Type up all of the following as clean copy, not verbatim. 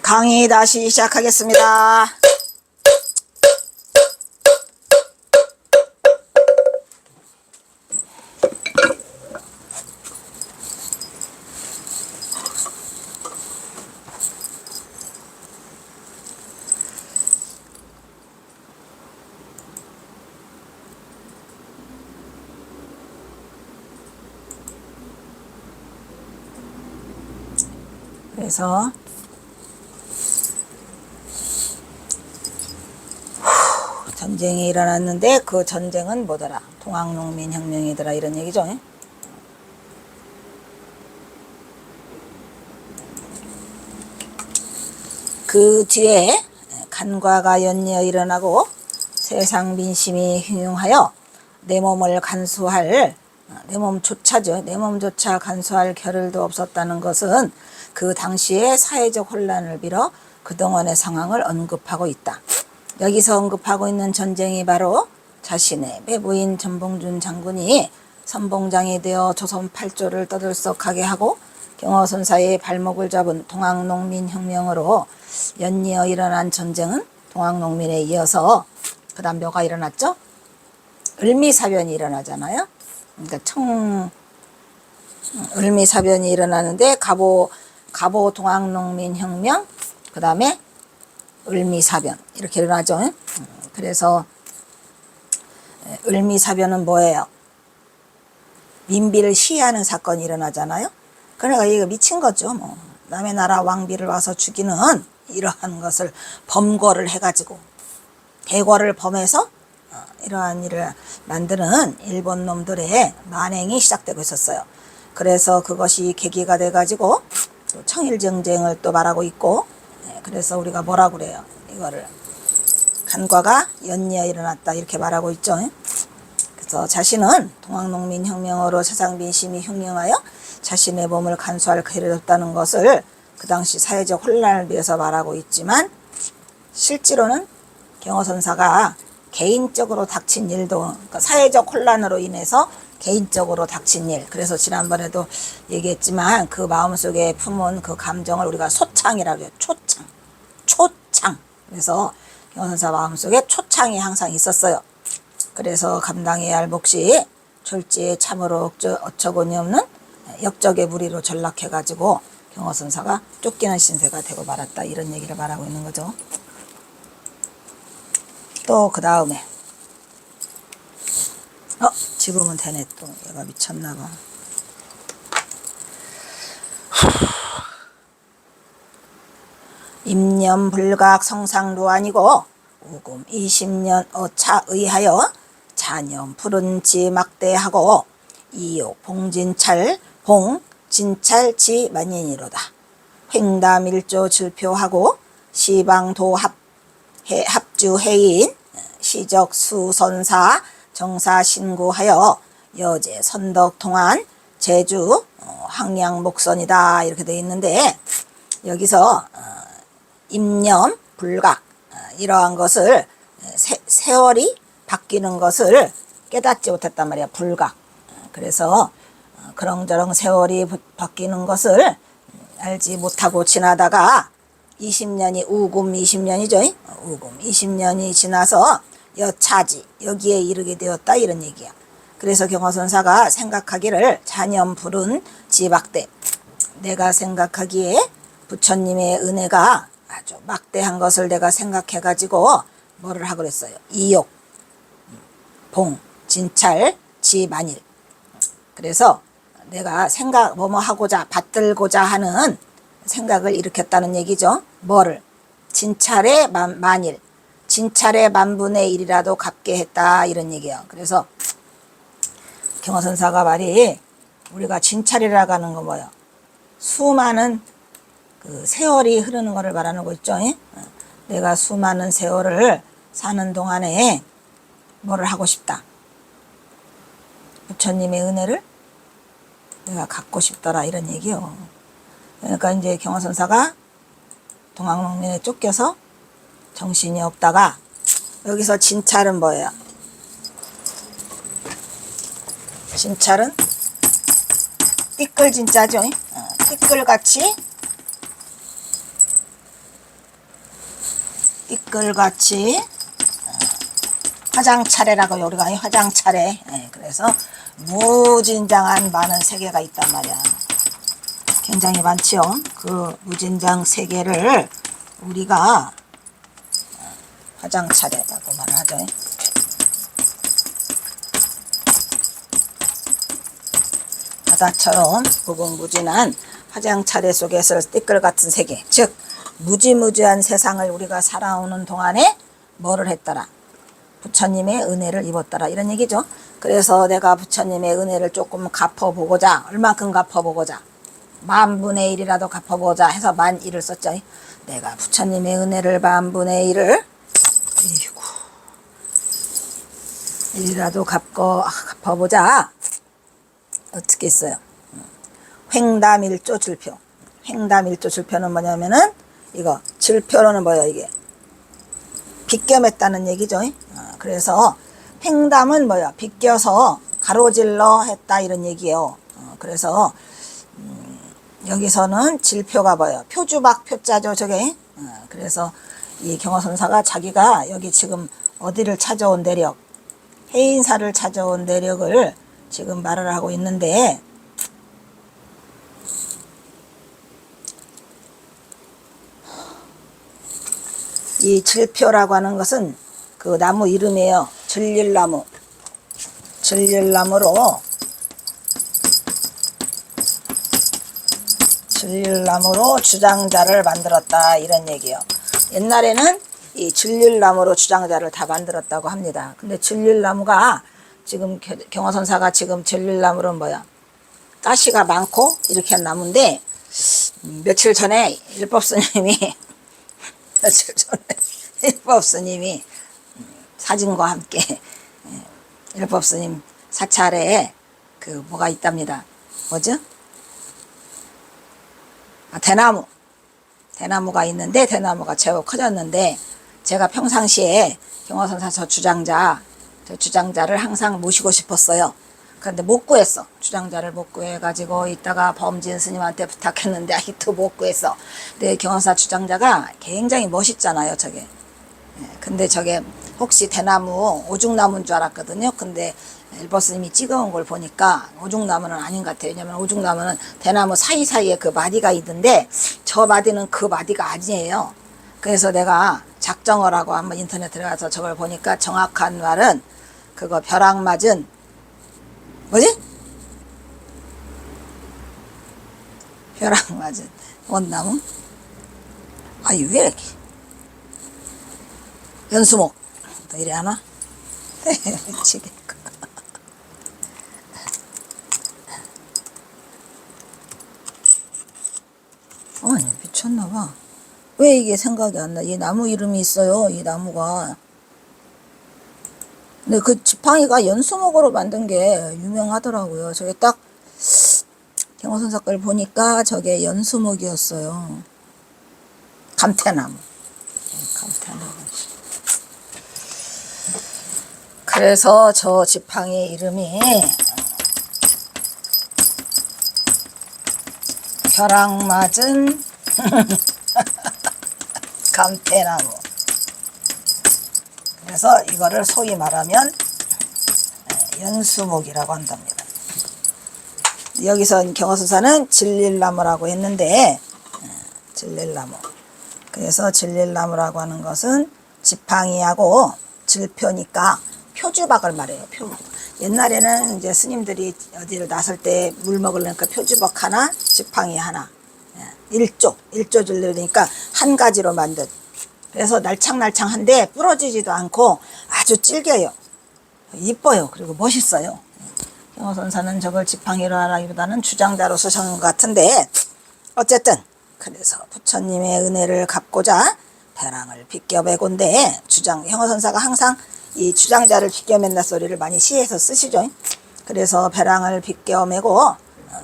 강의 다시 시작하겠습니다. 그래서 전쟁이 일어났는데 그 전쟁은 뭐더라? 동학농민혁명이더라 이런 얘기죠. 그 뒤에 간과가 연이어 일어나고 세상 민심이 흉흉하여 내 몸을 간수할 내 몸조차죠. 내 몸조차 간수할 겨를도 없었다는 것은 그 당시의 사회적 혼란을 빌어 그동안의 상황을 언급하고 있다. 여기서 언급하고 있는 전쟁이 바로 자신의 매부인 전봉준 장군이 선봉장이 되어 조선 8조를 떠들썩하게 하고 경허선사의 발목을 잡은 동학농민혁명으로 연이어 일어난 전쟁은 동학농민에 이어서 그 다음 뭐가 일어났죠? 을미사변이 일어나잖아요. 그러니까 을미사변이 일어나는데 갑오 동학농민혁명, 그 다음에 을미사변 이렇게 일어나죠. 그래서 을미사변은 뭐예요? 민비를 시해하는 사건이 일어나잖아요. 그러니까 이거 미친 거죠. 뭐 남의 나라 왕비를 와서 죽이는 이러한 것을 범거를 해가지고 대궐을 범해서 이러한 일을 만드는 일본 놈들의 만행이 시작되고 있었어요. 그래서 그것이 계기가 돼가지고 또 청일전쟁을 또 말하고 있고, 그래서 우리가 뭐라 그래요? 이거를 간과가 연이어 일어났다 이렇게 말하고 있죠. 그래서 자신은 동학농민혁명으로 세상 민심이 흉흉하여 자신의 몸을 간수할 기회를 없다는 것을 그 당시 사회적 혼란을 위해서 말하고 있지만, 실제로는 경허선사가 개인적으로 닥친 일도, 그러니까 사회적 혼란으로 인해서 개인적으로 닥친 일, 그래서 지난번에도 얘기했지만 그 마음속에 품은 그 감정을 우리가 소창이라고 해요. 초창. 그래서 경허선사 마음속에 초창이 항상 있었어요. 그래서 감당해야 할 몫이 졸지에 참으로 어처구니 없는 역적의 무리로 전락해가지고 경허선사가 쫓기는 신세가 되고 말았다 이런 얘기를 말하고 있는 거죠. 또 그 다음에 지금은 되네. 또 얘가 미쳤나봐. 임념불각 성상도 아니고 우금 20년 어차 의하여 자념 푸른지 막대하고 이욕 봉진찰 진찰지 만인이로다. 횡담일조 질표하고 시방도 합주해인 시적수선사 정사 신고하여 여제 선덕 통한 제주 항양목선이다 이렇게 되어 있는데, 여기서 임념 불각 이러한 것을 세월이 바뀌는 것을 깨닫지 못했단 말이야. 불각. 그래서 그렁저렁 세월이 바뀌는 것을 알지 못하고 지나다가 20년이 우금 20년이죠. 우금 20년이 지나서 여차지 여기에 이르게 되었다 이런 얘기야. 그래서 경허선사가 생각하기를 자념 푸른 지박대, 내가 생각하기에 부처님의 은혜가 아주 막대한 것을 내가 생각해가지고 뭐를 하고 그랬어요. 이욕, 봉, 진찰, 지만일. 그래서 내가 뭐뭐 하고자 받들고자 하는 생각을 일으켰다는 얘기죠. 뭐를? 진찰의 만일, 진찰의 만분의 1이라도 갚게 했다 이런 얘기예요. 그래서 경허선사가 말이, 우리가 진찰이라고 하는 거 뭐예요? 수많은 그 세월이 흐르는 것을 말하는 거 있죠. 내가 수많은 세월을 사는 동안에 뭐를 하고 싶다. 부처님의 은혜를 내가 갖고 싶더라 이런 얘기요. 그러니까 이제 경허선사가 동학농민에 쫓겨서 정신이 없다가, 여기서 진찰은 뭐예요? 진찰은 띠끌 진짜죠. 띠끌같이 띠끌같이 화장차례라고 우리가 화장차례. 그래서 무진장한 많은 세계가 있단 말이야. 굉장히 많지요. 그 무진장 세계를 우리가 화장차례라고 말을 하죠. 바다처럼 무궁무진한 화장차례 속에서 띠끌같은 세계, 즉 무지무지한 세상을 우리가 살아오는 동안에 뭐를 했더라? 부처님의 은혜를 입었더라, 이런 얘기죠. 그래서 내가 부처님의 은혜를 조금 갚아보고자, 얼만큼 갚아보고자, 10,000분의 1이라도 갚아보자 해서 10,000,000을 썼죠. 내가 부처님의 은혜를 10,000분의 1을 1이라도 갚아보자. 어떻게 했어요? 횡담일조 질표. 횡담일조 질표는 뭐냐면은 이거 질표로는 뭐야, 이게 빗겸했다는 얘기죠. 그래서 횡담은 뭐야, 빗겨서 가로질러 했다, 이런 얘기예요. 그래서 여기서는 질표가 뭐예요? 표주박 표자죠, 저게. 그래서 이 경허선사가 자기가 여기 지금 어디를 찾아온 내력, 해인사를 찾아온 내력을 지금 말을 하고 있는데, 이 질표라고 하는 것은 그 나무 이름이에요. 진릴나무. 진릴나무로 주장자를 만들었다, 이런 얘기예요. 옛날에는 이 진릴나무로 주장자를 다 만들었다고 합니다. 근데 진릴나무가 지금 경허선사가 지금 진릴나무는 뭐야? 가시가 많고 이렇게 한 나무인데, 며칠 전에 일법스님이 사진과 함께 일법스님 사찰에 그 뭐가 있답니다. 뭐죠? 대나무가 있는데, 대나무가 제법 커졌는데, 제가 평상시에 경허선사 저 주장자를 항상 모시고 싶었어요. 그런데 못 구했어. 주장자를 못 구해가지고 있다가 범진 스님한테 부탁했는데 아직도 못 구했어. 근데 경허사 주장자가 굉장히 멋있잖아요, 저게. 근데 저게 혹시 대나무 오죽나무인 줄 알았거든요. 근데 일버스님이 찍어온 걸 보니까 오죽나무는 아닌 것 같아요. 왜냐면 오죽나무는 대나무 사이사이에 그 마디가 있는데, 저 마디는 그 마디가 아니에요. 그래서 내가 작정을 하고 한번 인터넷 들어가서 저걸 보니까 정확한 말은 그거 벼락 맞은 뭐지? 벼락 맞은 원나무? 아이, 왜 이렇게 연수목 또 이래 하나? 미치겠고. 아니, 미쳤나봐. 왜 이게 생각이 안 나? 이 나무 이름이 있어요, 이 나무가. 근데 그 지팡이가 연수목으로 만든 게 유명하더라고요. 저게 딱 경허선사 걸 보니까 저게 연수목이었어요. 감태나무. 그래서 저 지팡이 이름이 벼락 맞은 감태나무. 그래서 이거를 소위 말하면 연수목이라고 한답니다. 여기서 경허선사는 진릴나무라고 했는데, 진릴나무. 그래서 진릴나무라고 하는 것은 지팡이하고 질표니까 표주박을 말해요. 옛날에는 이제 스님들이 어디를 나설 때 물 먹으려니까 표주박 하나, 지팡이 하나, 일조 질르니까 한 가지로 만든. 그래서 날창날창한데 부러지지도 않고 아주 질겨요. 이뻐요. 그리고 멋있어요. 경허선사는 저걸 지팡이로 하라기보다는 주장자로 쓰신 것 같은데, 어쨌든 그래서 부처님의 은혜를 갚고자 벼랑을 빗겨매곤데, 경허선사가 항상 이 주장자를 빗겨맨다 소리를 많이 시에서 쓰시죠. 그래서 벼랑을 빗겨매고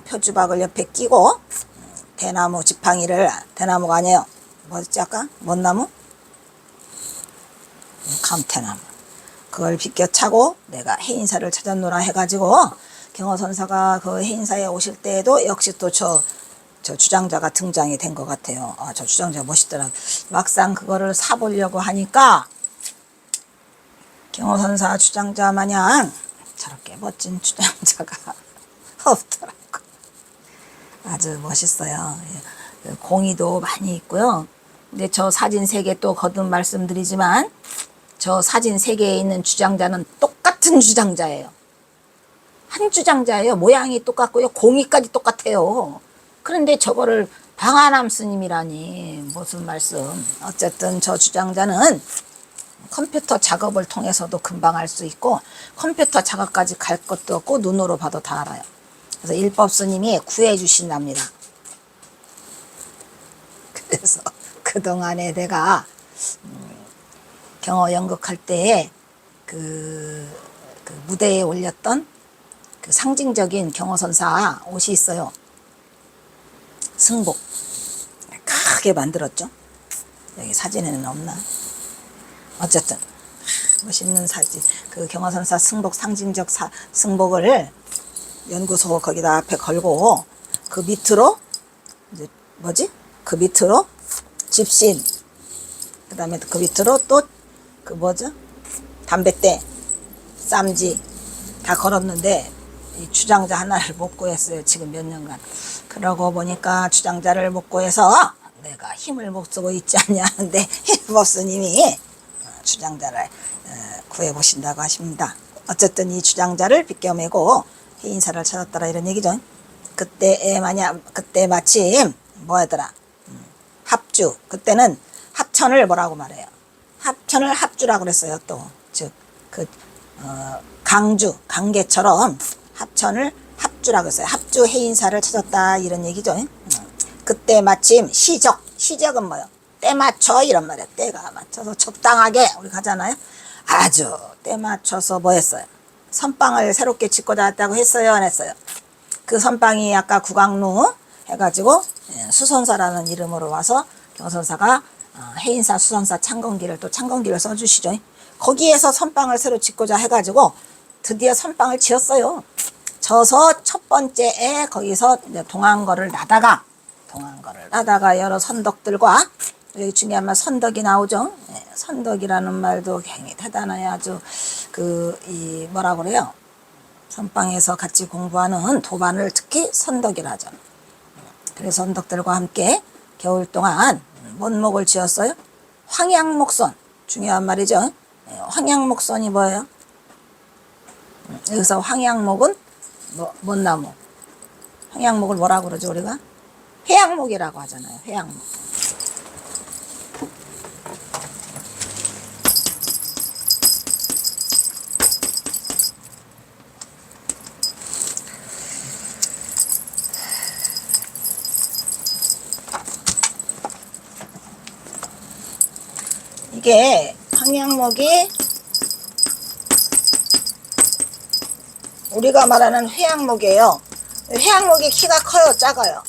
표주박을 옆에 끼고 대나무 지팡이를, 대나무가 아니에요. 뭐였지 아까? 뭔 나무? 감태나무. 그걸 빗겨 차고 내가 해인사를 찾았노라 해가지고, 경허선사가 그 해인사에 오실 때에도 역시 또 저 저 주장자가 등장이 된 것 같아요. 아, 저 주장자 멋있더라. 막상 그거를 사보려고 하니까 경호선사 주장자 마냥 저렇게 멋진 주장자가 없더라고. 아주 멋있어요. 예. 공의도 많이 있고요. 근데 저 사진 3개 또 거듭 말씀드리지만 저 사진 3개에 있는 주장자는 똑같은 주장자예요. 한 주장자예요. 모양이 똑같고요. 공의까지 똑같아요. 그런데 저거를 방아남 스님이라니 무슨 말씀. 어쨌든 저 주장자는 컴퓨터 작업을 통해서도 금방 알 수 있고 컴퓨터 작업까지 갈 것도 없고 눈으로 봐도 다 알아요. 그래서 일법 스님이 구해 주신답니다. 그래서 그동안에 내가 경어 연극할 때에 그 무대에 올렸던 그 상징적인 경어선사 옷이 있어요. 승복 크게 만들었죠. 여기 사진에는 없나? 어쨌든 멋있는 사진, 그 경어선사 승복 상징적 승복을 연구소 거기다 앞에 걸고 그 밑으로 이제 뭐지? 그 밑으로 집신, 그 다음에 그 밑으로 또 그 뭐죠? 담뱃대, 쌈지 다 걸었는데 이 주장자 하나를 못 구했어요. 지금 몇 년간. 그러고 보니까 주장자를 못 구해서 내가 힘을 못 쓰고 있지 않냐는데 일법 스님이 주장자를 구해보신다고 하십니다. 어쨌든 이 주장자를 빗겨매고 해인사를 찾았더라 이런 얘기죠. 그때 마침 뭐하더라? 합주. 그때는 합천을 뭐라고 말해요? 합천을 합주라고 그랬어요. 또 즉 강주, 강계처럼 합천을 합주라고 했어요. 합주 해인사를 찾았다 이런 얘기죠. 그때 마침 시적은 뭐요? 때 맞춰 이런 말이에요. 때가 맞춰서 적당하게 우리 가잖아요. 아주 때 맞춰서 뭐 했어요? 선방을 새롭게 짓고자 했다고 했어요, 안 했어요? 그 선방이 아까 구강루 해가지고 수선사라는 이름으로 와서 경선사가 해인사, 수선사, 창건기를 또 창건기를 써주시죠. 거기에서 선방을 새로 짓고자 해가지고 드디어 선방을 지었어요. 져서 첫 번째에 거기서 이제 동안거를 나다가 여러 선덕들과 여기 중요한 말 선덕이 나오죠. 선덕이라는 말도 굉장히 대단해요. 아주 이 뭐라 그래요? 선방에서 같이 공부하는 도반을 특히 선덕이라 하잖아요. 그래서 선덕들과 함께 겨울 동안 뭔 목을 지었어요? 황양목선. 중요한 말이죠. 황양목선이 뭐예요? 여기서 황양목은 뭔 나무? 황양목을 뭐라고 그러죠 우리가? 회양목이라고 하잖아요. 회양목. 이게 황양목이 우리가 말하는 회양목이에요. 회양목이 키가 커요, 작아요?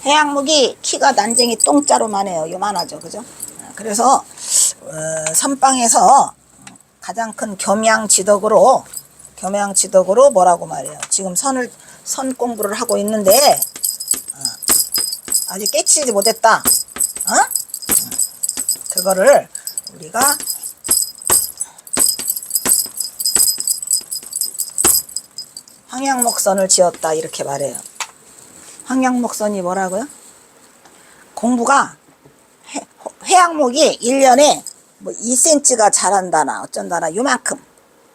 회양목이 키가 난쟁이 똥자루만 해요. 요만하죠, 그죠? 그래서 선방에서 가장 큰 겸양지덕으로 뭐라고 말해요. 지금 선 공부를 하고 있는데 아직 깨치지 못했다. 그거를 우리가 황양목선을 지었다 이렇게 말해요. 황양목선이 뭐라고요? 공부가 회양목이 1년에 뭐 2cm가 자란다나 어쩐다나 요만큼.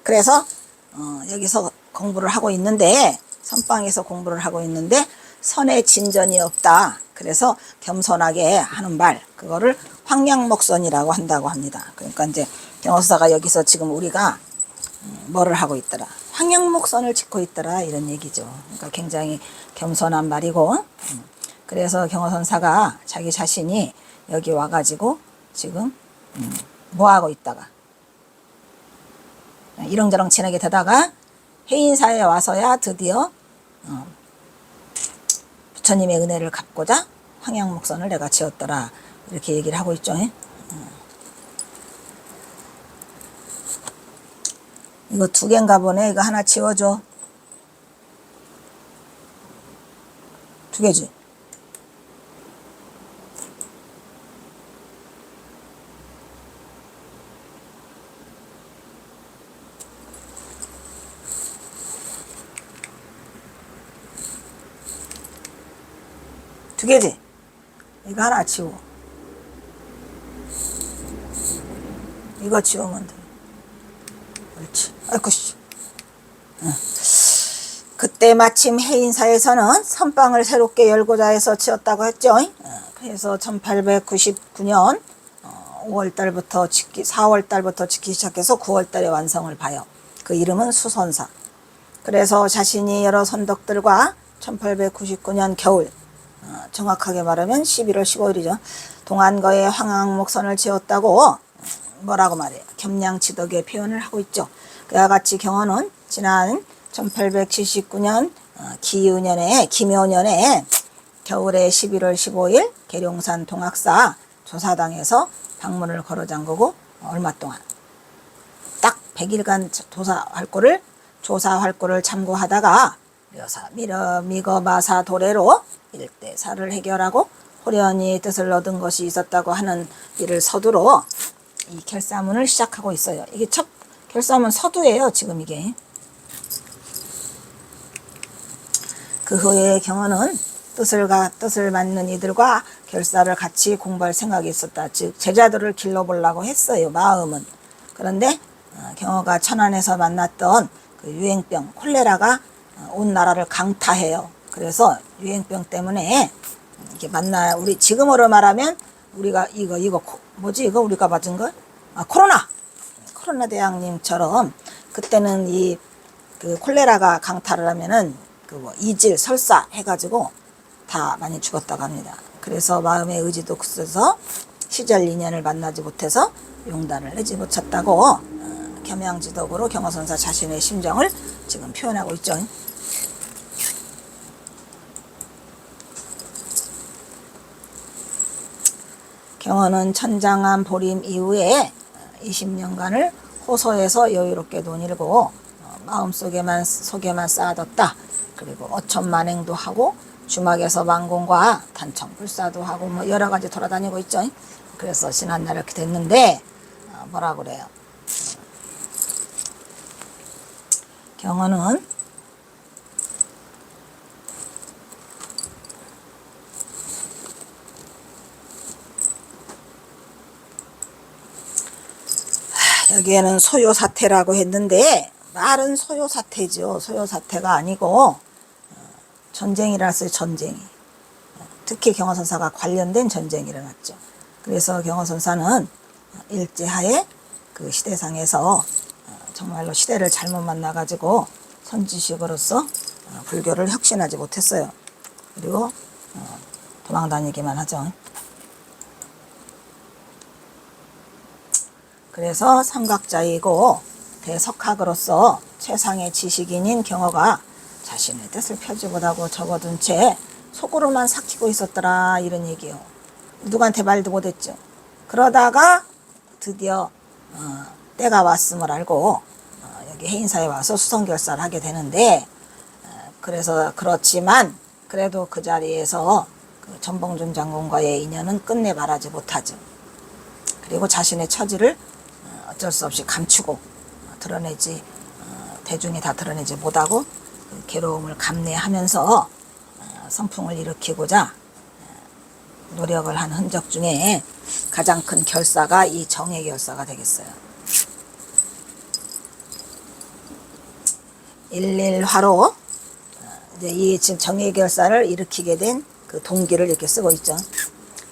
그래서 여기서 공부를 하고 있는데 선방에서 공부를 하고 있는데 선에 진전이 없다. 그래서 겸손하게 하는 말, 그거를 황양목선이라고 한다고 합니다. 그러니까 이제 경호사가 여기서 지금 우리가 뭐를 하고 있더라? 황양목선을 짓고 있더라 이런 얘기죠. 그러니까 굉장히 겸손한 말이고, 그래서 경호선사가 자기 자신이 여기 와가지고 지금 뭐 하고 있다가 이렁저렁 지나게 되다가 해인사에 와서야 드디어 부처님의 은혜를 갚고자 황양목선을 내가 지었더라 이렇게 얘기를 하고 있죠. 이거 2개인가 보네. 이거 하나 지워줘. 두 개지. 두 개지. 이거 하나 치우고 이거 치우면 돼. 그렇지. 아이고 씨. 그때 마침 해인사에서는 선방을 새롭게 열고자 해서 지었다고 했죠. 그래서 1899년 5월달부터 짓기, 4월달부터 짓기 시작해서 9월달에 완성을 봐요. 그 이름은 수선사. 그래서 자신이 여러 선덕들과 1899년 겨울, 정확하게 말하면 11월 15일이죠. 동안거에 황항목선을 지었다고 뭐라고 말해요. 겸양지덕의 표현을 하고 있죠. 그와 같이 경어는 지난 1879년 기묘년에 겨울에 11월 15일 계룡산 동학사 조사당에서 방문을 걸어 잠그고 얼마 동안 딱 100일간 조사 활구를 참고하다가 묘사 미거마사 도래로 일대사를 해결하고 호련히 뜻을 얻은 것이 있었다고 하는 이를 서두로 이 결사문을 시작하고 있어요. 이게 첫 결사문 서두예요. 지금 이게. 그 후에 경어는 뜻을 맞는 이들과 결사를 같이 공부할 생각이 있었다. 즉 제자들을 길러보려고 했어요. 마음은. 그런데 경어가 천안에서 만났던 그 유행병 콜레라가 온 나라를 강타해요. 그래서 유행병 때문에 이렇게 우리 지금으로 말하면 우리가 이거 뭐지 이거 우리가 맞은 거? 코로나 대왕님처럼 그때는 이 그 콜레라가 강타를 하면은 그 뭐 이질 설사 해가지고 다 많이 죽었다고 합니다. 그래서 마음의 의지도 굳어서 시절 인연을 만나지 못해서 용단을 내지 못했다고 겸양지덕으로 경어선사 자신의 심정을 지금 표현하고 있죠. 경어는 천장암 보림 이후에 20년간을 호소에서 여유롭게 논일고 마음속에만 쌓아뒀다. 그리고 어천만행도 하고 주막에서 만공과 단청불사도 하고 뭐 여러 가지 돌아다니고 있죠. 그래서 지난날 이렇게 됐는데 뭐라 그래요? 경어는 여기에는 소요사태라고 했는데 말은 소요사태죠. 소요사태가 아니고 전쟁이 일어났어요. 전쟁이. 특히 경어선사가 관련된 전쟁이 일어났죠. 그래서 경어선사는 일제하에 그 시대상에서 정말로 시대를 잘못 만나가지고 선지식으로서 불교를 혁신하지 못했어요. 그리고 도망다니기만 하죠. 그래서 삼각자이고 대석학으로서 최상의 지식인인 경어가 자신의 뜻을 펴지 못하고 접어둔 채 속으로만 삭히고 있었더라 이런 얘기요. 누구한테 말도 못했죠. 그러다가 드디어 때가 왔음을 알고 여기 해인사에 와서 수성결사를 하게 되는데 그래서 그렇지만 그래도 그 자리에서 그 전봉준 장군과의 인연은 끝내 말하지 못하죠. 그리고 자신의 처지를 어쩔 수 없이 감추고 대중이 다 드러내지 못하고 그 괴로움을 감내하면서 선풍을 일으키고자 노력을 한 흔적 중에 가장 큰 결사가 이 정의 결사가 되겠어요. 일일화로 이제 이 지금 정의 결사를 일으키게 된 그 동기를 이렇게 쓰고 있죠.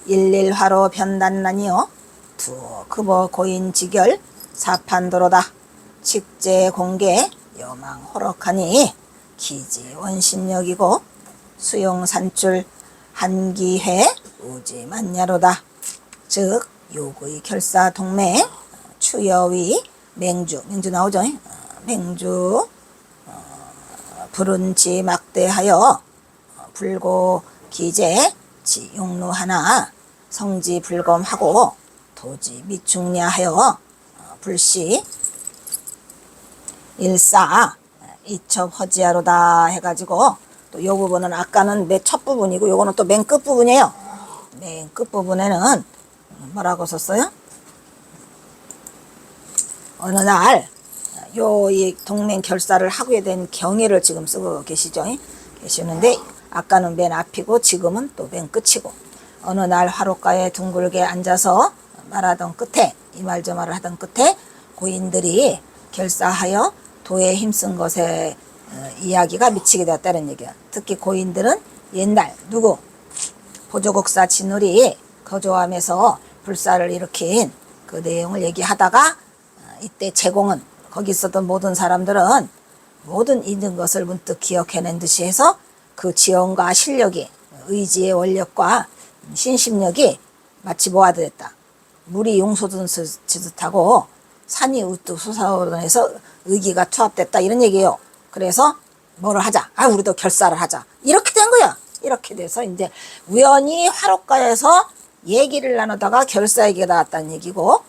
일일화로 변단난이요 두크보 고인지결 사판도로다 직제 공개 여망 호럭하니 기지 원신력이고 수용산출 한기회 우지만야로다. 즉 요구의 결사 동매 추여위 맹주 나오죠. 맹주 불운지 막대하여 불고 기재 지 용루하나 성지 불검하고 도지 미충냐하여 불시 일사 이첩 허지하로다 해가지고 또 요 부분은 아까는 맨 첫 부분이고 요거는 또 맨 끝 부분이에요. 맨 끝 부분에는 뭐라고 썼어요? 어느 날 요 이 동맹 결사를 하게 된 경위를 지금 쓰고 계시죠? 계시는데 아까는 맨 앞이고 지금은 또 맨 끝이고 어느 날 화롯가에 둥글게 앉아서 말하던 끝에 이 말 저 말을 하던 끝에 고인들이 결사하여 도에 힘쓴 것에 이야기가 미치게 되었다는 얘기야. 특히 고인들은 옛날 누구 보조국사 진울이 거조함에서 불사를 일으킨 그 내용을 얘기하다가 이때 제공은 거기 있었던 모든 사람들은 모든 있는 것을 문득 기억해낸 듯이 해서 그 지원과 실력이 의지의 원력과 신심력이 마치 뭐하듯했다. 물이 용솟듯하고 산이 우뚝 솟아오르면서 의기가 투합됐다 이런 얘기예요. 그래서 뭐를 하자. 우리도 결사를 하자. 이렇게 된 거야. 이렇게 돼서 이제 우연히 화롯가에서 얘기를 나누다가 결사 얘기가 나왔다는 얘기고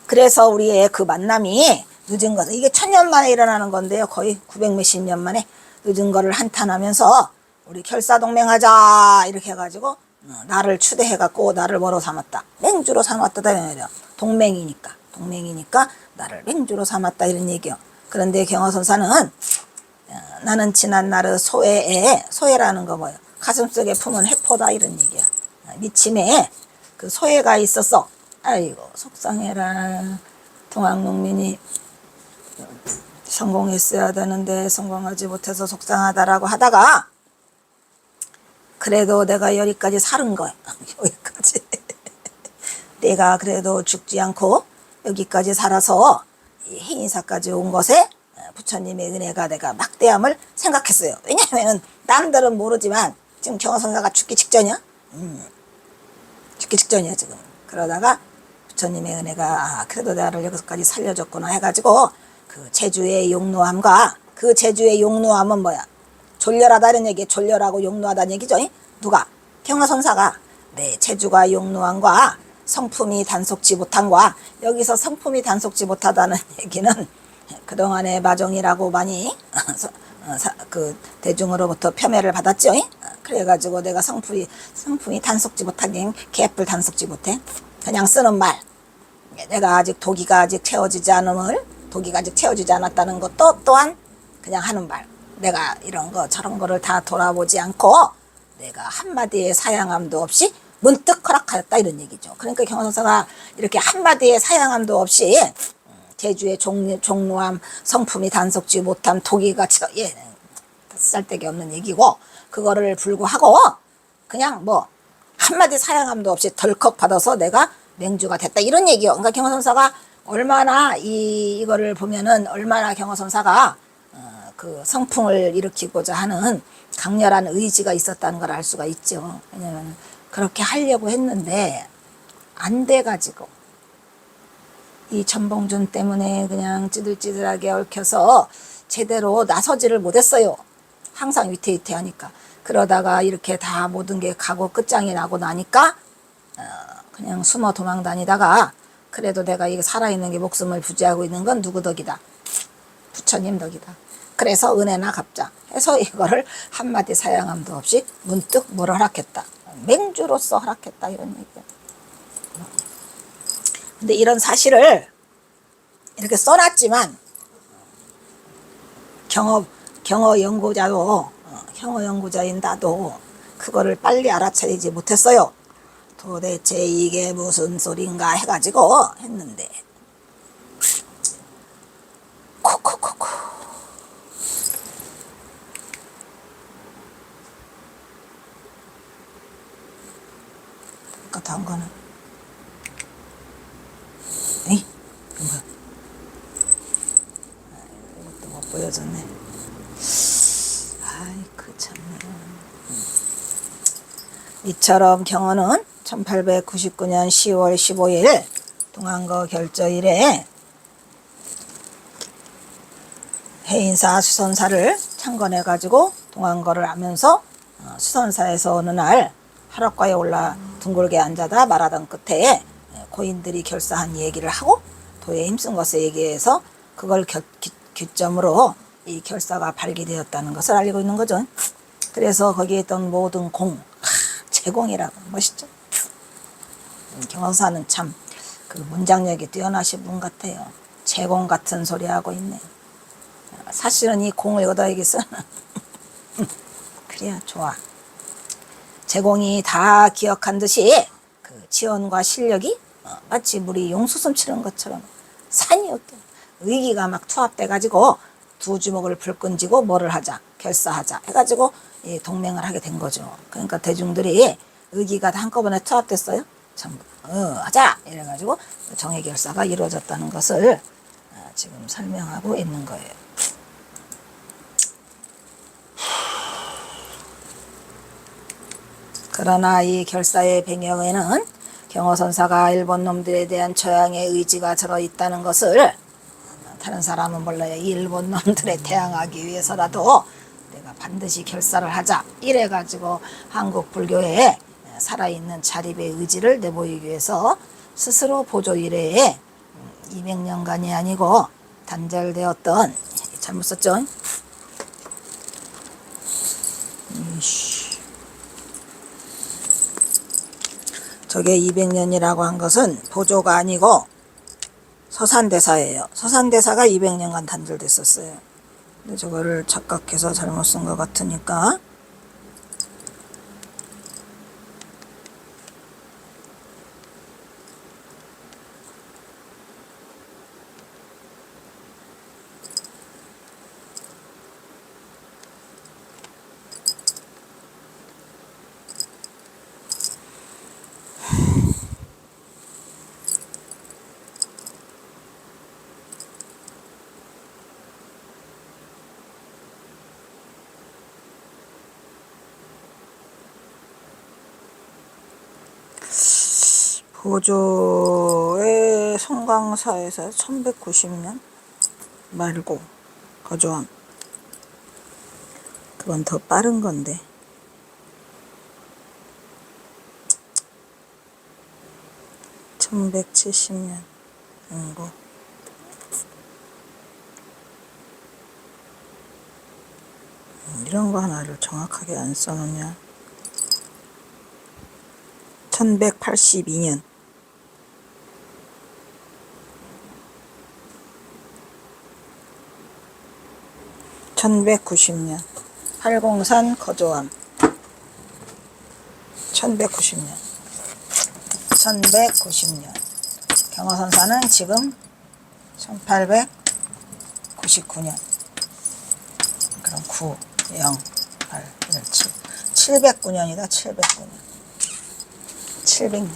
그래서 우리의 그 만남이 늦은 것은 이게 1000년 만에 일어나는 건데요. 거의 900 몇십 년 만에 늦은 거를 한탄하면서 우리 결사동맹하자 이렇게 해가지고 나를 추대해갖고 나를 뭐로 삼았다. 맹주로 삼았다. 동맹이니까 나를 맹주로 삼았다 이런 얘기요. 그런데 경허선사는 나는 지난 날의 소해라는 거 뭐예요? 가슴속에 품은 해포다 이런 얘기야. 미침에 그 소해가 있었어. 아이고 속상해라. 동학농민이 성공했어야 되는데 성공하지 못해서 속상하다라고 하다가 그래도 내가 여기까지 살은 거야. 여기까지. 내가 그래도 죽지 않고 여기까지 살아서 해인사까지 온 것에 부처님의 은혜가 내가 막대함을 생각했어요. 왜냐하면 남들은 모르지만 지금 경허선사가 죽기 직전이야. 죽기 직전이야 지금. 그러다가 부처님의 은혜가 그래도 나를 여기까지 살려줬구나 해가지고 그 제주의 용노함과 그 제주의 용노함은 뭐야? 졸렬하다는 얘기, 졸렬하고 용노하다는 얘기죠. 누가? 경허선사가 내 제주가 용노함과 성품이 단속지 못한과 여기서 성품이 단속지 못하다는 얘기는 그동안의 마종이라고 많이 그 대중으로부터 폄훼를 받았죠. 그래가지고 내가 성품이 단속지 못하긴 개뿔 단속지 못해. 그냥 쓰는 말. 내가 아직 도기가 아직 채워지지 않았다는 것도 또한 그냥 하는 말. 내가 이런 거 저런 거를 다 돌아보지 않고 내가 한마디의 사양함도 없이 문득 허락하였다 이런 얘기죠. 그러니까 경허선사가 이렇게 한마디의 사양함도 없이 제주의 종로함 성품이 단속지 못함 도기가 쓸데기 없는 얘기고 그거를 불구하고 그냥 뭐 한마디 사양함도 없이 덜컥 받아서 내가 맹주가 됐다 이런 얘기요. 그러니까 경허선사가 얼마나 이거를 보면은 얼마나 경허선사가 그 성풍을 일으키고자 하는 강렬한 의지가 있었다는 걸 알 수가 있죠. 왜냐면 그렇게 하려고 했는데 안 돼가지고 이 천봉준 때문에 그냥 찌들찌들하게 얽혀서 제대로 나서지를 못했어요. 항상 위태위태하니까. 그러다가 이렇게 다 모든 게 가고 끝장이 나고 나니까 그냥 숨어 도망 다니다가 그래도 내가 이게 살아있는 게 목숨을 부지하고 있는 건 누구 덕이다? 부처님 덕이다. 그래서 은혜나 갚자 해서 이거를 한마디 사양함도 없이 문득 뭘 허락했다. 맹주로서 허락했다 이런 얘기야. 근데 이런 사실을 이렇게 써놨지만 경허 연구자인 나도 그거를 빨리 알아차리지 못했어요. 도대체 이게 무슨 소린가 해가지고 했는데 코코코코 아까 다음 거는 에이 뭐야 이것도 못 보여줬네. 아이고 참네. 이처럼 경허는 1899년 10월 15일 동안거 결저일에 해인사 수선사를 창건해가지고 동안거를 하면서 수선사에서 어느 날 화롯가에 올라 둥글게 앉아다 말하던 끝에 고인들이 결사한 얘기를 하고 도에 힘쓴 것에 얘기해서 그걸 기점으로 이 결사가 발기되었다는 것을 알고 있는 거죠. 그래서 거기에 있던 모든 공, 제공이라고 멋있죠. 경호사는 참 그 문장력이 뛰어나신 분 같아요. 제공 같은 소리 하고 있네. 사실은 이 공을 여기다 여기서 그래야 좋아. 제공이 다 기억한 듯이 그 지원과 실력이 마치 물이 용수섬 치는 것처럼 산이었대. 의기가 막 투합돼 가지고 두 주먹을 불끈 쥐고 뭐를 하자, 결사하자 해가지고 이 동맹을 하게 된 거죠. 그러니까 대중들이 의기가 다 한꺼번에 투합됐어요. 전부 하자 이래가지고 정의 결사가 이루어졌다는 것을 지금 설명하고 있는 거예요. 그러나 이 결사의 배경에는 경호선사가 일본 놈들에 대한 저항의 의지가 들어있다는 것을 다른 사람은 몰라요. 이 일본 놈들에 대항하기 위해서라도 내가 반드시 결사를 하자 이래가지고 한국 불교에 살아있는 자립의 의지를 내보이기 위해서 스스로 보조 이래에 200년간이 아니고 단절되었던, 잘못 썼죠? 저게 200년이라고 한 것은 보조가 아니고 서산대사예요. 서산대사가 200년간 단절됐었어요. 근데 저거를 착각해서 잘못 쓴 것 같으니까 보조의 송강사에서 1190년 말고 거조함. 그건 더 빠른 건데. (1170년) 뭐 이런 거 하나를 정확하게 안 써놓냐. 1182년. (1190년) 팔공산 거조함. 1190년. 경호선사는 지금 1899년. 그럼 9, 0, 8, 1, 7. 709년이다. 709년. 700년.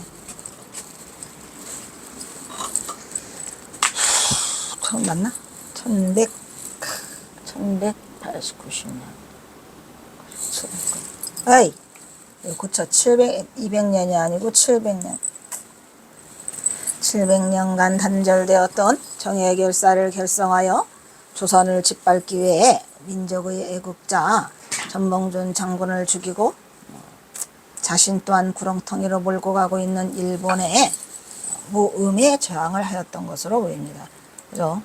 처음 맞나? 1189년. 아이, 고쳐. 200년이 아니고 700년. 700년간 단절되었던 정의 결사를 결성하여 조선을 짓밟기 위해 민족의 애국자 전봉준 장군을 죽이고 자신 또한 구렁텅이로 몰고 가고 있는 일본의 모음에 저항을 하였던 것으로 보입니다. 그죠?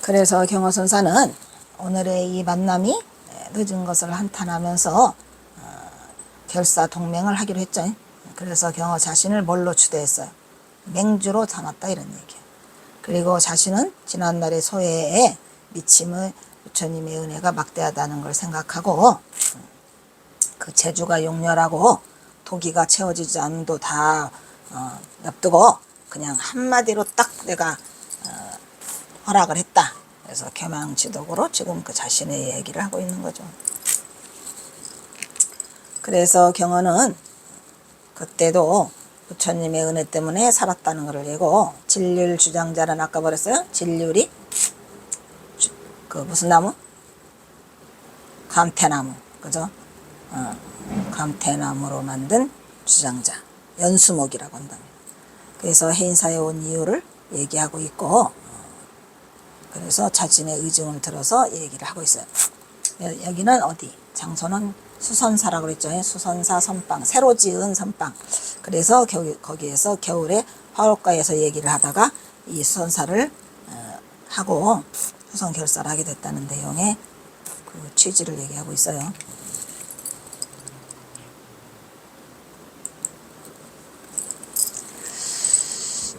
그래서 경호선사는 오늘의 이 만남이 늦은 것을 한탄하면서 결사 동맹을 하기로 했죠. 그래서 경호 자신을 뭘로 추대했어요? 맹주로 삼았다 이런 얘기예요. 그리고 자신은 지난날의 소회에 미침의 부처님의 은혜가 막대하다는 걸 생각하고 그 재주가 용렬하고 도기가 채워지지 않음도 다 냅두고 그냥 한마디로 딱 내가 허락을 했다. 그래서 개망지독으로 지금 그 자신의 얘기를 하고 있는 거죠. 그래서 경호는 그때도 부처님의 은혜 때문에 살았다는 것을 얘고, 진률 주장자는 아까 버렸어요. 진률이 그 무슨 나무? 감태나무, 그죠? 감태나무로 만든 주장자, 연수목이라고 한답니다. 그래서 해인사에 온 이유를 얘기하고 있고, 그래서 자신의 의중을 들어서 얘기를 하고 있어요. 여기는 어디? 장소는 수선사라고 그랬죠. 수선사 선방, 새로 지은 선방. 그래서 거기에서 겨울에 화옥가에서 얘기를 하다가 이 선사를 하고 후선 결사를 하게 됐다는 내용의 그 취지를 얘기하고 있어요.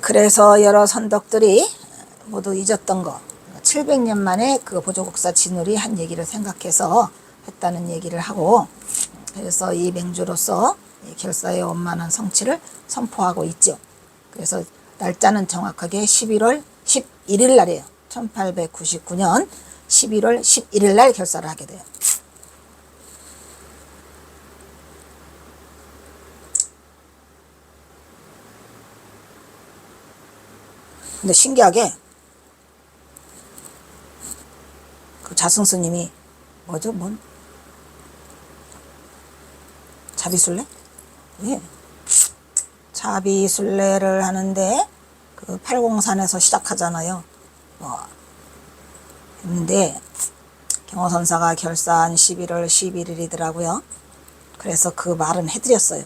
그래서 여러 선덕들이 모두 잊었던 거 700년 만에 그 보조국사 진울이 한 얘기를 생각해서 했다는 얘기를 하고, 그래서 이 맹주로서 결사의 원만한 성취를 선포하고 있죠. 그래서 날짜는 정확하게 11월 11일 날이에요. 1899년 11월 11일 날 결사를 하게 돼요. 근데 신기하게 그 자승스님이 뭐죠? 뭔 자비술래? 예. 자비술래를 하는데 그 팔공산에서 시작하잖아요. 근데 경호선사가 결사한 11월 11일이더라고요. 그래서 그 말은 해드렸어요.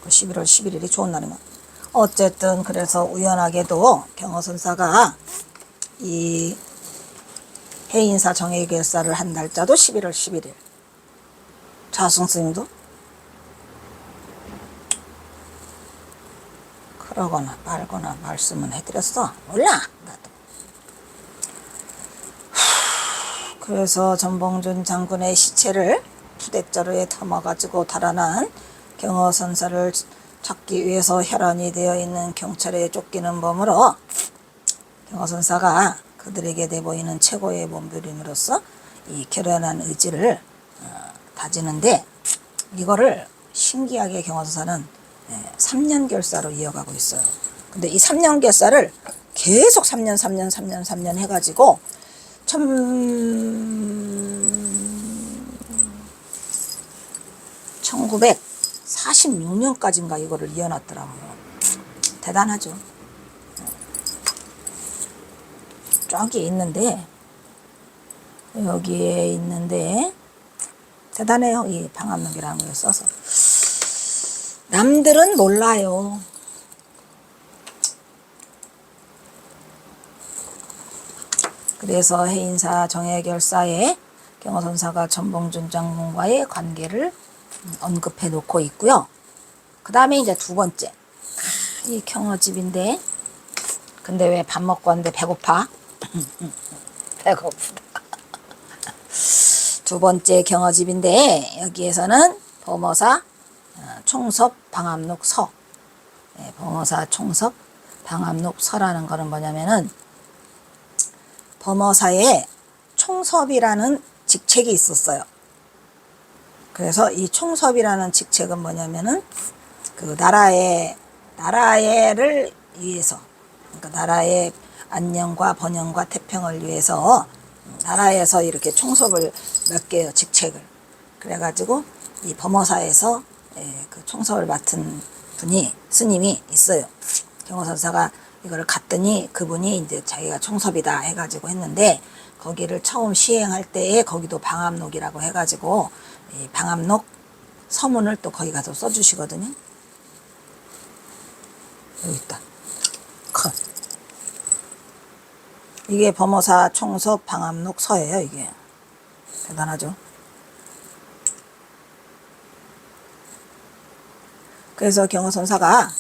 11월 11일이 좋은 날이면. 어쨌든 그래서 우연하게도 경호선사가 이 해인사 정예결사를 한 날짜도 11월 11일. 자승스님도 그러거나 말거나 말씀은 해드렸어. 몰라 나도. 그래서 전봉준 장군의 시체를 푸대자루에 담아가지고 달아난 경호선사를 찾기 위해서 혈안이 되어 있는 경찰에 쫓기는 범으로 경호선사가 그들에게 내보이는 최고의 몸부림으로써 이 결연한 의지를 다지는데, 이거를 신기하게 경호선사는 3년 결사로 이어가고 있어요. 근데 이 3년 결사를 계속 3년 해가지고 1946년까지인가 이거를 이어놨더라고요. 대단하죠. 저기 있는데, 여기에 있는데 대단해요. 이 방암록이라는 걸 써서. 남들은 몰라요. 그래서 해인사 정예결사에 경호선사가 전봉준 장군과의 관계를 언급해 놓고 있고요. 그 다음에 이제 두 번째, 이 경호집인데, 근데 왜 밥 먹고 왔는데 배고파? 배고프다. 두 번째 경호집인데, 여기에서는 범어사 총섭 방암록서, 범어사 총섭 방암록서라는 거는 뭐냐면은 범어사에 총섭이라는 직책이 있었어요. 그래서 이 총섭이라는 직책은 뭐냐면은 그 나라를 위해서, 그러니까 나라의 안녕과 번영과 태평을 위해서 나라에서 이렇게 총섭을 몇 개요, 직책을. 그래가지고 이 범어사에서 그 총섭을 맡은 분이, 스님이 있어요. 경호선사가 이걸 갔더니 그분이 이제 자기가 총섭이다 해가지고 했는데, 거기를 처음 시행할 때에 거기도 방암록이라고 해가지고 이 방암록 서문을 또 거기 가서 써주시거든요. 여기 있다. 이게 범어사 총섭 방암록 서예요. 이게 대단하죠. 그래서 경호선사가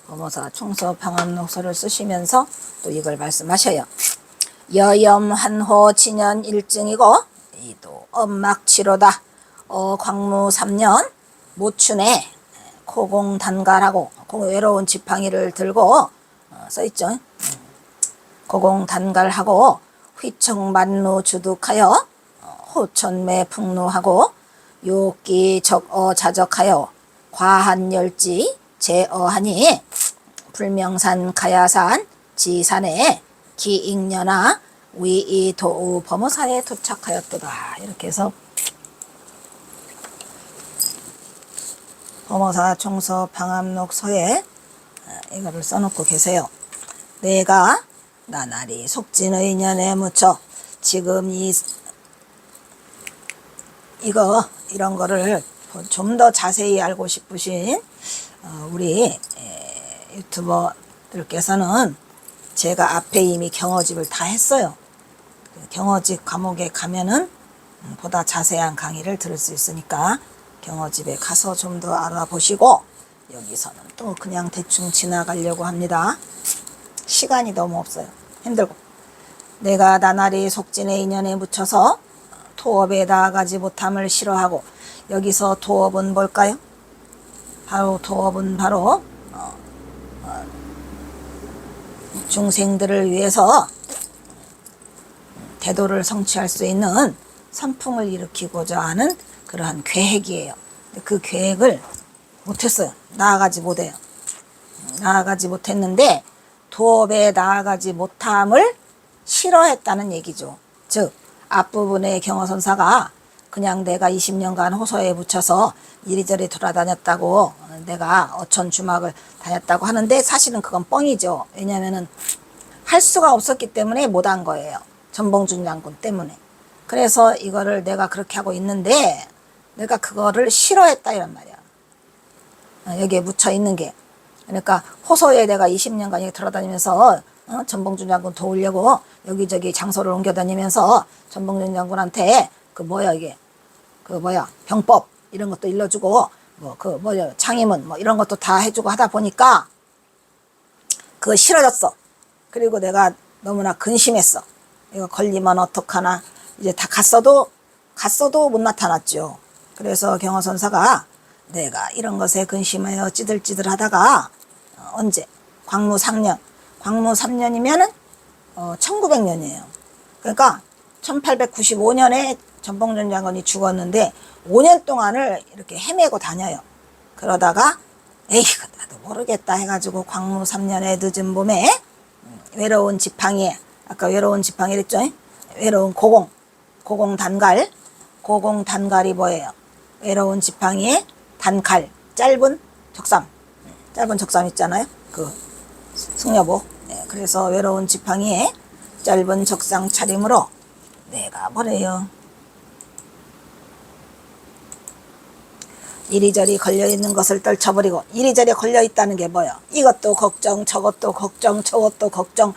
범어사 총섭 방암록서를 쓰시면서 또 이걸 말씀하셔요. 여염한호 진연 일증이고 이도 엄막치로다. 광무 3년 모춘에 고공단갈하고, 외로운 지팡이를 들고 써있죠. 고공단갈하고 휘청만루 주득하여 호천매 풍루하고 욕기 적어 자적하여 과한열지 제어하니 불명산 가야산 지산에 기익년아 위이도우 범어사에 도착하였도다. 이렇게 해서 범어사 총섭 방암록서에 이거를 써놓고 계세요. 내가 나날이 속진의 년에 묻혀 지금 이런 거를 좀 더 자세히 알고 싶으신 우리 유튜버들께서는 제가 앞에 이미 경어집을 다 했어요. 경어집 과목에 가면은 보다 자세한 강의를 들을 수 있으니까 경어집에 가서 좀 더 알아보시고, 여기서는 또 그냥 대충 지나가려고 합니다. 시간이 너무 없어요. 힘들고. 내가 나날이 속진의 인연에 묻혀서 토업에 나아가지 못함을 싫어하고, 여기서 토업은 뭘까요? 바로 토업은 바로 중생들을 위해서 대도를 성취할 수 있는 선풍을 일으키고자 하는 그러한 계획이에요. 그 계획을 못했어요. 나아가지 못해요. 나아가지 못했는데 도업에 나아가지 못함을 싫어했다는 얘기죠. 즉 앞부분의 경어선사가 그냥 내가 20년간 호소에 붙여서 이리저리 돌아다녔다고, 내가 어천주막을 다녔다고 하는데 사실은 그건 뻥이죠. 왜냐하면은 할 수가 없었기 때문에 못한 거예요. 전봉준 장군 때문에. 그래서 이거를 내가 그렇게 하고 있는데 내가 그거를 싫어했다 이런 말이야. 여기에 묻혀 있는 게. 그러니까 호소에 내가 20년간 돌아다니면서 전봉준 장군 도우려고 여기저기 장소를 옮겨 다니면서 전봉준 장군한테 이게 병법 이런 것도 일러주고 창의문 이런 것도 다 해주고 하다 보니까 그거 싫어졌어. 그리고 내가 너무나 근심했어. 이거 걸리면 어떡하나. 이제 다 갔어도 못 나타났죠. 그래서 경어선사가 내가 이런 것에 근심하여 찌들찌들 하다가 언제? 광무 3년. 광무 3년이면은 1900년이에요. 그러니까 1895년에 전봉준 장군이 죽었는데 5년 동안을 이렇게 헤매고 다녀요. 그러다가 에이 나도 모르겠다 해가지고 광무 3년의 늦은 봄에 외로운 지팡이에, 아까 외로운 지팡이랬죠? 외로운 고공단갈이 뭐예요? 외로운 지팡이에 단칼, 짧은 적삼 있잖아요. 그 승려보. 그래서 외로운 지팡이에 짧은 적상 차림으로 내가 뭐래요? 이리저리 걸려있는 것을 떨쳐버리고, 이리저리 걸려있다는 게 뭐예요? 이것도 걱정, 저것도 걱정, 저것도 걱정,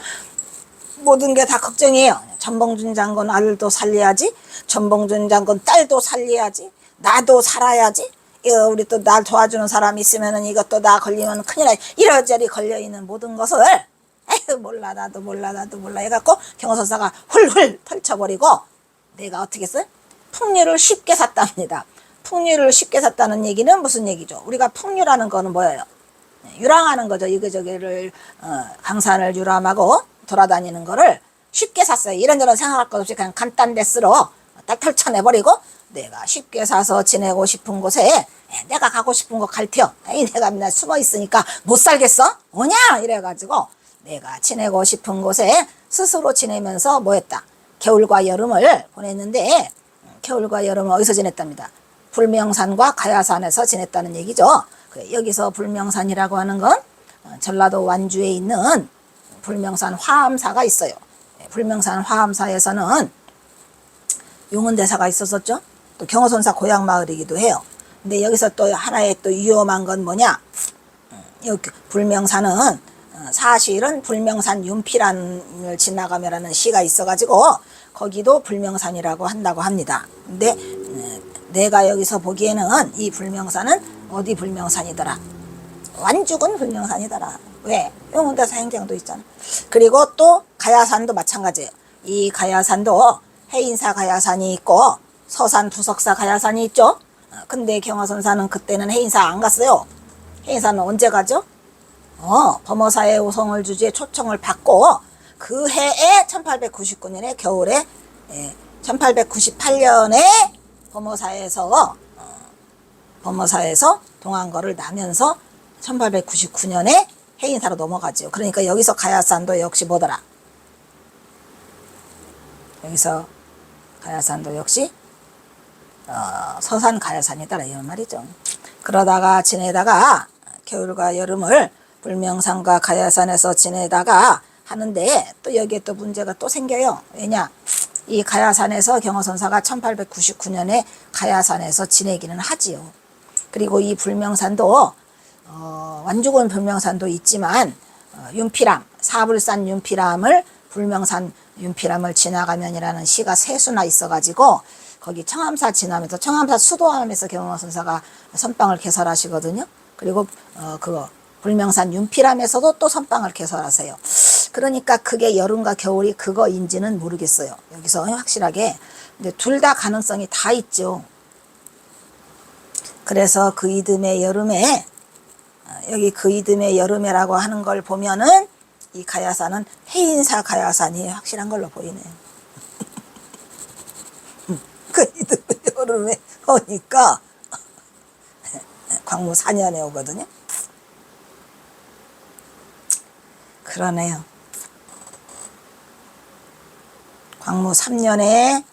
모든 게 다 걱정이에요. 전봉준 장군 아들도 살려야지, 전봉준 장군 딸도 살려야지, 나도 살아야지, 이거 우리 또 날 도와주는 사람 있으면은 이것도 나 걸리면 큰일 나. 이러저리 걸려있는 모든 것을 에휴 몰라 나도 몰라 해갖고 경어선사가 훌훌 펼쳐버리고, 내가 어떻게 했어요? 풍류를 쉽게 샀답니다. 풍류를 쉽게 샀다는 얘기는 무슨 얘기죠? 우리가 풍류라는 거는 뭐예요? 유랑하는 거죠. 이거저기를 강산을 유람하고 돌아다니는 거를 쉽게 샀어요. 이런저런 생각할 것 없이 그냥 간단데스로 딱 펼쳐내버리고, 내가 쉽게 사서 지내고 싶은 곳에 내가 가고 싶은 곳 갈테요. 내가 맨날 숨어 있으니까 못 살겠어? 오냐? 이래가지고 내가 지내고 싶은 곳에 스스로 지내면서 뭐 했다? 겨울과 여름을 보냈는데, 겨울과 여름을 어디서 지냈답니다. 불명산과 가야산에서 지냈다는 얘기죠. 여기서 불명산이라고 하는 건 전라도 완주에 있는 불명산 화암사가 있어요. 불명산 화암사에서는 용은대사가 있었었죠. 또 경어선사 고향 마을이기도 해요. 근데 여기서 또 하나의 또 위험한 건 뭐냐? 여기 불명산은 사실은 불명산 윤피란을 지나가며라는 시가 있어가지고 거기도 불명산이라고 한다고 합니다. 근데 내가 여기서 보기에는 이 불명산은 어디 불명산이더라? 완주군 불명산이더라. 왜? 용운대사 행장도 있잖아. 그리고 또 가야산도 마찬가지예요. 이 가야산도 해인사 가야산이 있고 서산 부석사 가야산이 있죠. 근데 경화선사는 그때는 해인사 안 갔어요. 해인사는 언제 가죠? 범어사의 오성을 주지에 초청을 받고 그 해에 1899년에 겨울에 1898년에 범어사에서 동안거를 나면서 1899년에 해인사로 넘어가죠. 그러니까 여기서 가야산도 역시 뭐더라? 여기서 가야산도 역시 서산 가야산이더라 이런 말이죠. 그러다가 지내다가 겨울과 여름을 불명산과 가야산에서 지내다가 하는데 또 여기에 또 문제가 또 생겨요. 왜냐? 이 가야산에서 경어선사가 1899년에 가야산에서 지내기는 하지요. 그리고 이 불명산도 완주군 불명산도 있지만 윤피람 사불산 윤피람을 불명산 윤피람을 지나가면이라는 시가 세 수나 있어가지고 거기 청암사 지나면서 청암사 수도하면서 경허선사가 선방을 개설하시거든요. 그리고 그거 불명산 윤피람에서도 또 선방을 개설하세요. 그러니까 그게 여름과 겨울이 그거인지는 모르겠어요. 여기서 확실하게. 근데 둘 다 가능성이 다 있죠. 그래서 그 이듬해 여름에 여기 그 이듬해 여름에라고 하는 걸 보면은 이 가야산은 해인사 가야산이 확실한 걸로 보이네요. 그 이듬해 여름에 오니까 광무 4년에 오거든요. 그러네요. 광무 3년에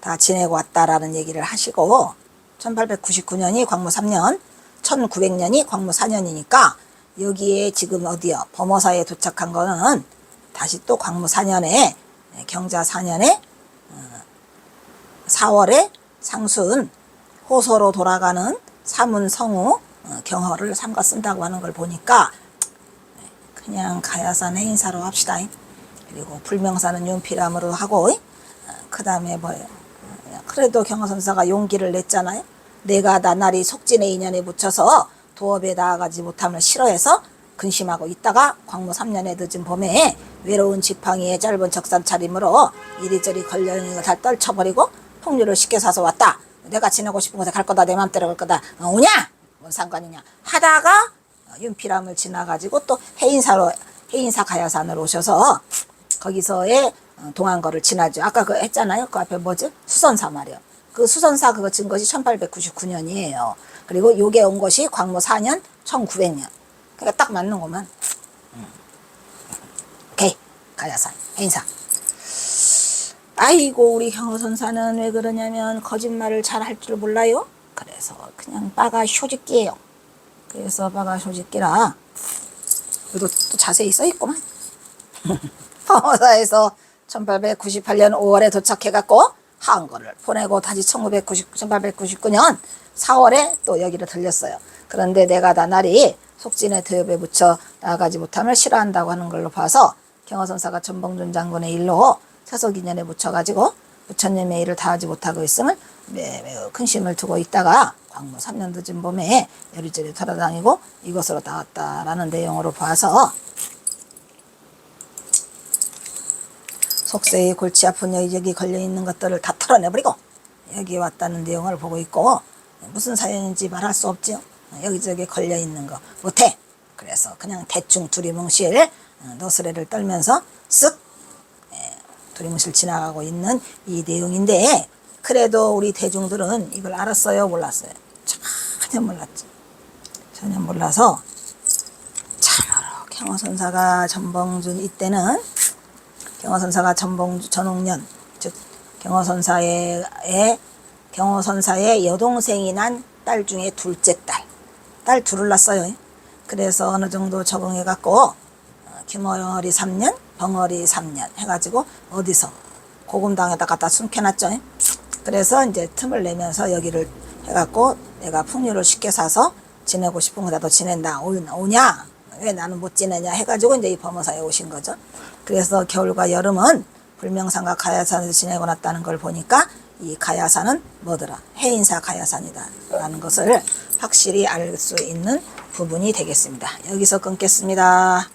다 지내고 왔다라는 얘기를 하시고 1899년이 광무 3년, 1900년이 광무 4년이니까 여기에 지금 어디요? 범어사에 도착한 거는 다시 또 광무 4년에 경자 4년에 4월에 상순 호소로 돌아가는 사문성우 경허를 삼가 쓴다고 하는 걸 보니까 그냥 가야산 해인사로 합시다. 그리고 불명사는 윤피람으로 하고 그 다음에 뭐예요? 그래도 경허선사가 용기를 냈잖아요. 내가 나날이 속진의 인연에 묻혀서 도업에 나아가지 못함을 싫어해서 근심하고 있다가 광무 3년에 늦은 봄에 외로운 지팡이에 짧은 적산 차림으로 이리저리 걸려있는 거 다 떨쳐버리고 풍류를 쉽게 사서 왔다. 내가 지내고 싶은 곳에 갈 거다. 내 맘대로 갈 거다. 오냐? 뭔 상관이냐? 하다가 윤피람을 지나가지고 또 해인사 가야산으로 오셔서 거기서의 동안거를 지나죠. 아까 그 했잖아요. 그 앞에 뭐지? 수선사 말이요. 그 수선사 그거 진 것이 1899년이에요. 그리고 요게 온 것이 광무 4년 1900년. 그러니까 딱 맞는구만. 오케이. 가야산 해인사. 아이고 우리 경허선사는 왜 그러냐면 거짓말을 잘 할 줄 몰라요. 그래서 그냥 빠가 쇼짓기예요. 그래서 빠가 쇼짓기라 그래도 또 자세히 써있구만. 범어사에서 1898년 5월에 도착해갖고 한거를 보내고 다시 1899년 4월에 또 여기를 들렸어요. 그런데 내가 나날이 속진의 도엽에 묻혀 나아가지 못함을 싫어한다고 하는 걸로 봐서 경허선사가 전봉준 장군의 일로 세속인연에 묻혀가지고 부처님의 일을 다하지 못하고 있음을 매우 큰 심을 두고 있다가 광무 3년 늦은 봄에 여리저리 돌아다니고 이곳으로 나왔다라는 내용으로 봐서 속세의 골치 아픈 여기 걸려있는 것들을 다 털어내버리고 여기 왔다는 내용을 보고 있고 무슨 사연인지 말할 수 없지요. 여기저기 걸려있는 거 못해. 그래서 그냥 대충 두리뭉실 너스레를 떨면서 쓱 두리뭉실 지나가고 있는 이 내용인데 그래도 우리 대중들은 이걸 알았어요? 몰랐어요? 전혀 몰랐죠. 전혀 몰라서 참으로 경허선사가 전봉준 이때는 경허선사가 전홍년 즉 경허선사의 여동생이 난 딸 중에 둘째 딸 둘을 낳았어요. 그래서 어느 정도 적응해 갖고 김어리 3년 벙어리 3년 해가지고 어디서 고금당에다 갖다 숨겨놨죠. 그래서 이제 틈을 내면서 여기를 해갖고 내가 풍류를 쉽게 사서 지내고 싶은 거라도 지낸다. 오냐? 왜 나는 못 지내냐 해가지고 이제 이 범어사에 오신 거죠. 그래서 겨울과 여름은 불명산과 가야산에서 지내고 났다는 걸 보니까 이 가야산은 뭐더라? 해인사 가야산이다 라는 것을 확실히 알 수 있는 부분이 되겠습니다. 여기서 끊겠습니다.